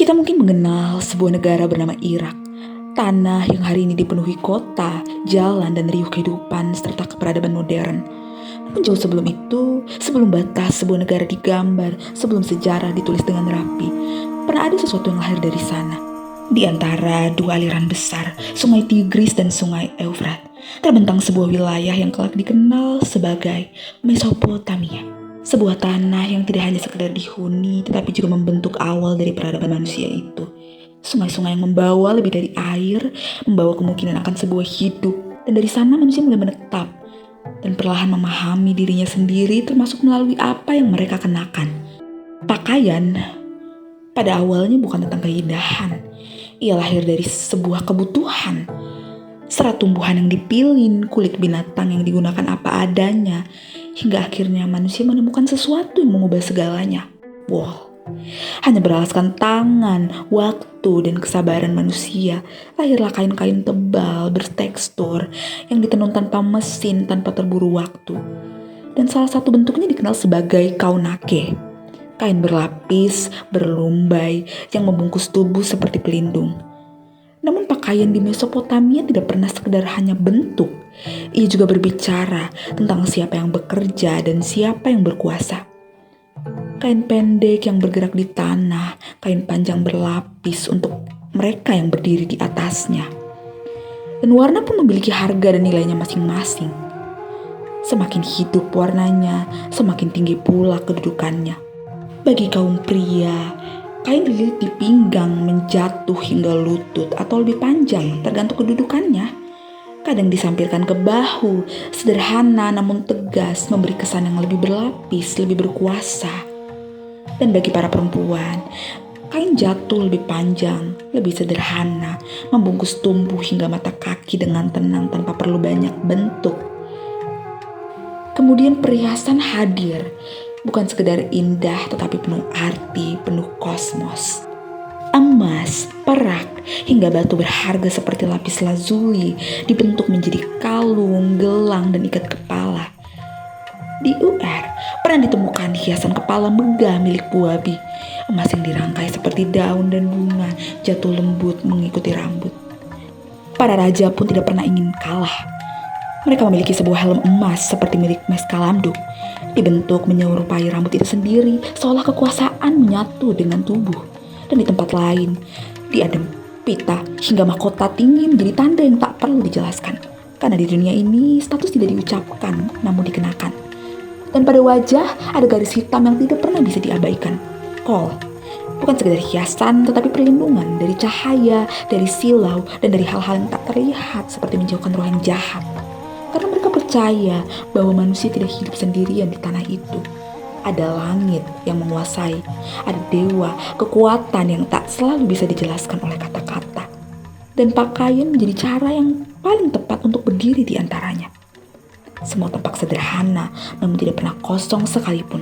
Kita mungkin mengenal sebuah negara bernama Irak, tanah yang hari ini dipenuhi kota, jalan, dan riuh kehidupan serta keperadaban modern. Namun jauh sebelum itu, sebelum batas sebuah negara digambar, sebelum sejarah ditulis dengan rapi, pernah ada sesuatu yang lahir dari sana. Di antara dua aliran besar, Sungai Tigris dan Sungai Eufrat, terbentang sebuah wilayah yang kelak dikenal sebagai Mesopotamia. Sebuah tanah yang tidak hanya sekedar dihuni, tetapi juga membentuk awal dari peradaban manusia itu. Sungai-sungai yang membawa lebih dari air, membawa kemungkinan akan sebuah hidup. Dan dari sana manusia mulai menetap dan perlahan memahami dirinya sendiri, termasuk melalui apa yang mereka kenakan. Pakaian pada awalnya bukan tentang keindahan. Ia lahir dari sebuah kebutuhan. Serat tumbuhan yang dipilin, kulit binatang yang digunakan apa adanya, hingga akhirnya manusia menemukan sesuatu yang mengubah segalanya. Wow, hanya beralaskan tangan, waktu, dan kesabaran manusia, lahirlah kain-kain tebal, bertekstur, yang ditenun tanpa mesin, tanpa terburu waktu. Dan salah satu bentuknya dikenal sebagai kaunake. Kain berlapis, berlumbai, yang membungkus tubuh seperti pelindung. Namun pakaian di Mesopotamia tidak pernah sekedar hanya bentuk. Ia juga berbicara tentang siapa yang bekerja dan siapa yang berkuasa. Kain pendek yang bergerak di tanah, kain panjang berlapis untuk mereka yang berdiri di atasnya. Dan warna pun memiliki harga dan nilainya masing-masing. Semakin hidup warnanya, semakin tinggi pula kedudukannya. Bagi kaum pria, kain dililit di pinggang menjatuh hingga lutut atau lebih panjang tergantung kedudukannya. Kadang disampirkan ke bahu, sederhana namun tegas, memberi kesan yang lebih berlapis, lebih berkuasa. Dan bagi para perempuan, kain jatuh lebih panjang, lebih sederhana, membungkus tubuh hingga mata kaki dengan tenang tanpa perlu banyak bentuk. Kemudian perhiasan hadir, bukan sekedar indah tetapi penuh arti, penuh kosmos. Emas, perak, hingga batu berharga seperti lapis lazuli dibentuk menjadi kalung, gelang, dan ikat kepala. Di UR, pernah ditemukan hiasan kepala megah milik Buabi. Emas yang dirangkai seperti daun dan bunga jatuh lembut mengikuti rambut. Para raja pun tidak pernah ingin kalah. Mereka memiliki sebuah helm emas seperti milik Mes Kalamduk. Dibentuk menyerupai rambut itu sendiri, seolah kekuasaan menyatu dengan tubuh. Dan di tempat lain, diadem, pita, hingga mahkota tinggi menjadi tanda yang tak perlu dijelaskan. Karena di dunia ini, status tidak diucapkan, namun dikenakan. Dan pada wajah, ada garis hitam yang tidak pernah bisa diabaikan. Kol, bukan sekedar hiasan, tetapi perlindungan dari cahaya, dari silau, dan dari hal-hal yang tak terlihat seperti menjauhkan roh yang jahat. Karena mereka percaya bahwa manusia tidak hidup sendirian di tanah itu. Ada langit yang menguasai, ada dewa, kekuatan yang tak selalu bisa dijelaskan oleh kata-kata. Dan pakaian menjadi cara yang paling tepat untuk berdiri di antaranya. Semua tampak sederhana, namun tidak pernah kosong sekalipun.